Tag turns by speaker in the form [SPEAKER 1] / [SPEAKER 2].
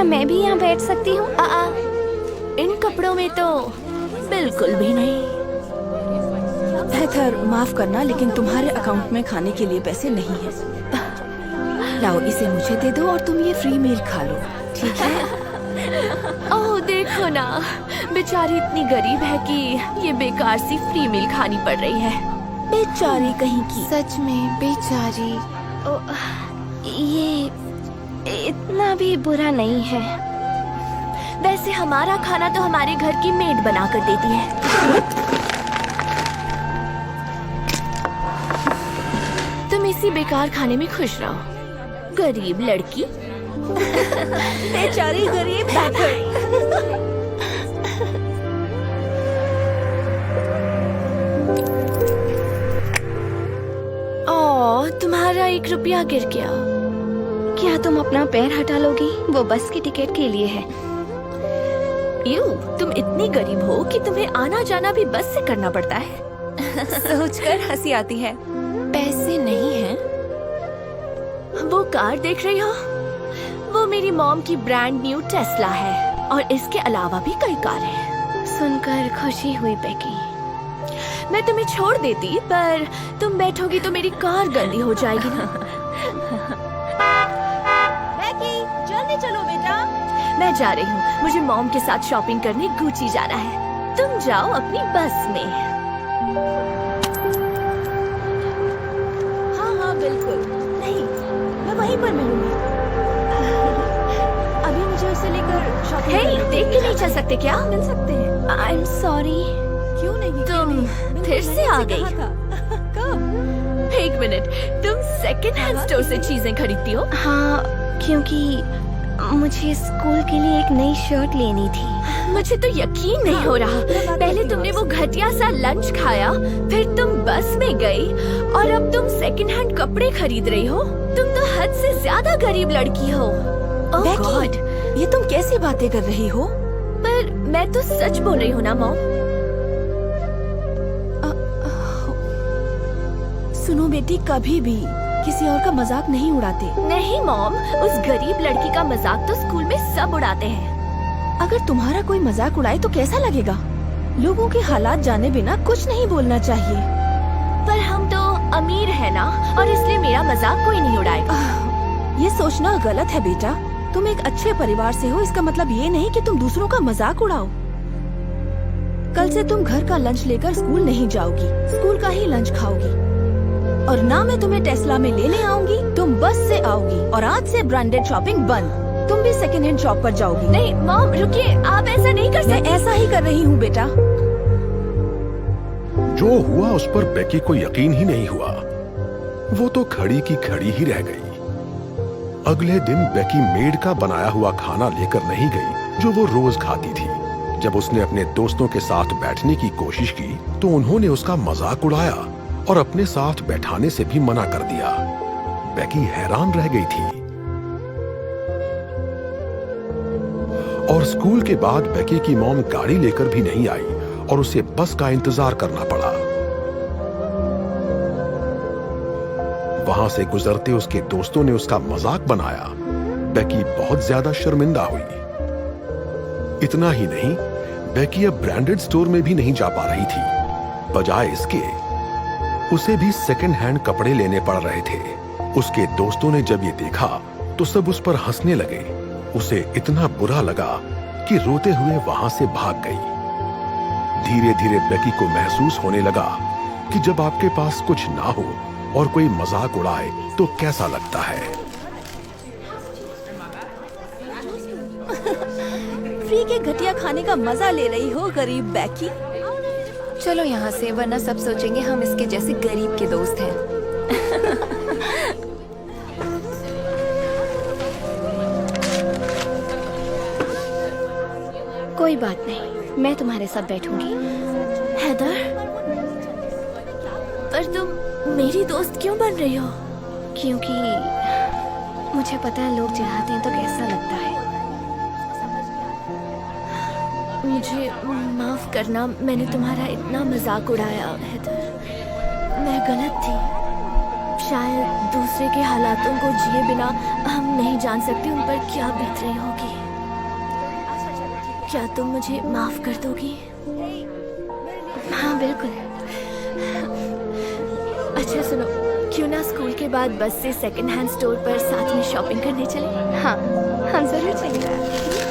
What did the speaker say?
[SPEAKER 1] मैं भी यहाँ बैठ सकती हूँ?
[SPEAKER 2] इन कपड़ों में तो बिल्कुल भी नहीं।
[SPEAKER 3] हैदर, माफ करना लेकिन तुम्हारे अकाउंट में खाने के लिए पैसे नहीं है। लाओ इसे मुझे दे दो और तुम ये फ्री मील खा लो, ठीक है?
[SPEAKER 2] ओह देखो ना, बेचारी इतनी गरीब है कि ये बेकार सी फ्री मील खानी पड़ रही है।
[SPEAKER 3] बेचारी कहीं की।
[SPEAKER 1] सच में बेचारी। ये इतना भी बुरा नहीं है।
[SPEAKER 2] वैसे हमारा खाना तो हमारे घर की मेड बना कर देती है। तुम इसी बेकार खाने में खुश रहो, गरीब लड़की।
[SPEAKER 3] बेचारी गरीब बैठर।
[SPEAKER 2] ओह, तुम्हारा 1 रुपया गिर गया।
[SPEAKER 1] क्या तुम अपना पैर हटा लोगी? वो बस की टिकट के लिए है।
[SPEAKER 2] तुम इतनी गरीब हो कि तुम्हें आना जाना भी बस से करना पड़ता है।
[SPEAKER 3] सोचकर हंसी आती है। पैसे नहीं हैं?
[SPEAKER 2] वो कार देख रही हो? वो मेरी मॉम की ब्रांड न्यू टेस्ला है और इसके अलावा भी कई कार हैं।
[SPEAKER 1] सुनकर खुशी हुई बेकी।
[SPEAKER 2] मैं तुम्हें छोड़ देती, पर तुम बैठोगी तो मेरी कार गंदी हो जाएगी ना।
[SPEAKER 3] बेकी, जल्दी चलो बेटा।
[SPEAKER 2] मैं जा रही हूँ, मुझे मॉम के साथ शॉपिंग करने गुची जाना है। तुम जाओ अपनी बस में।
[SPEAKER 3] हाँ बिल्कुल। नहीं, मैं वहीं पर मिलूंगी। अभी मुझे उसे लेकर शॉपिंग
[SPEAKER 2] देख के नहीं चल सकते क्या?
[SPEAKER 1] मिल सकते हैं। I am sorry.
[SPEAKER 3] क्यों नहीं?
[SPEAKER 2] तुम फिर से आ गई।
[SPEAKER 3] कब?
[SPEAKER 2] 1 मिनट, तुम सेकंड हैंड स्टोर से चीजें खरीदती हो?
[SPEAKER 1] हाँ, क्योंकि मुझे स्कूल के लिए एक नई शर्ट लेनी थी।
[SPEAKER 2] मुझे तो यकीन नहीं हो रहा। पहले तुमने वो घटिया सा लंच खाया, फिर तुम बस में गई और अब तुम सेकंड हैंड कपड़े खरीद रही हो। तुम तो हद से ज्यादा गरीब लड़की हो। ओह गॉड,
[SPEAKER 3] ये तुम कैसी बातें कर रही हो?
[SPEAKER 2] पर मैं तो सच बोल रही हूँ ना मॉम।
[SPEAKER 3] सुनो बेटी, कभी भी किसी और का मजाक नहीं उड़ाते।
[SPEAKER 2] नहीं मॉम, उस गरीब लड़की का मजाक तो स्कूल में सब उड़ाते हैं।
[SPEAKER 3] अगर तुम्हारा कोई मजाक उड़ाए तो कैसा लगेगा? लोगों के हालात जाने बिना कुछ नहीं बोलना चाहिए।
[SPEAKER 2] पर हम तो अमीर है ना, और इसलिए मेरा मजाक कोई नहीं उड़ाएगा।
[SPEAKER 3] ये सोचना गलत है बेटा। तुम एक अच्छे परिवार से हो, इसका मतलब ये नहीं कि तुम दूसरों का मजाक उड़ाओ। कल से तुम घर का लंच लेकर स्कूल नहीं जाओगी, स्कूल का ही लंच खाओगी। और ना मैं तुम्हें टेस्ला में लेने आऊंगी, तुम बस से आओगी। और आज से ब्रांडेड शॉपिंग बंद। तुम भी सेकंड हैंड शॉप पर जाओगी।
[SPEAKER 2] नहीं मॉम रुकिए, आप ऐसा नहीं कर सकते।
[SPEAKER 3] मैं ऐसा ही कर रही हूँ बेटा।
[SPEAKER 4] जो हुआ उस पर बेकी को यकीन ही नहीं हुआ। वो तो खड़ी की खड़ी ही रह गई। अगले दिन बेकी मेड का बनाया हुआ खाना लेकर नहीं गई जो वो रोज खाती थी। जब उसने अपने दोस्तों के साथ बैठने की कोशिश की तो उन्होंने उसका मजाक उड़ाया और अपने साथ बैठाने से भी मना कर दिया। बेकी हैरान रह गई थी। और स्कूल के बाद बेकी की मॉम गाड़ी लेकर भी नहीं आई और उसे बस का इंतजार करना पड़ा। वहां से गुजरते उसके दोस्तों ने उसका मजाक बनाया। बेकी बहुत ज्यादा शर्मिंदा हुई। इतना ही नहीं, बेकी अब ब्रांडेड स्टोर में भी नहीं जा पा रही थी। बजाय इसके उसे भी सेकंड हैंड कपड़े लेने पड़ रहे थे। उसके दोस्तों ने जब ये देखा तो सब उस पर हंसने लगे। उसे इतना बुरा लगा कि रोते हुए वहां से भाग गई। धीरे धीरे बेकी को महसूस होने लगा कि जब आपके पास कुछ ना हो और कोई मजाक उड़ाए तो कैसा लगता है।
[SPEAKER 3] फ्री के घटिया खाने का मजा ले रही हो गरीब बेकी।
[SPEAKER 1] चलो यहाँ से, वरना सब सोचेंगे हम इसके जैसे गरीब के दोस्त हैं। कोई बात नहीं, मैं तुम्हारे साथ बैठूंगी।
[SPEAKER 2] हैदर, पर तुम मेरी दोस्त क्यों बन रही हो?
[SPEAKER 1] क्योंकि मुझे पता है लोग चिढ़ाते हैं तो कैसा लगता है।
[SPEAKER 2] मुझे माफ करना, मैंने तुम्हारा इतना मजाक उड़ाया हैदर। मैं गलत थी। शायद दूसरे के हालातों को जिए बिना हम नहीं जान सकते उन पर क्या बीत रही होगी। क्या तुम मुझे माफ कर दोगी?
[SPEAKER 1] हाँ बिल्कुल।
[SPEAKER 2] अच्छा सुनो, क्यों ना स्कूल के बाद बस से सेकंड हैंड स्टोर पर साथ में शॉपिंग करने चले?
[SPEAKER 1] हाँ हम जरूर चलेंगे।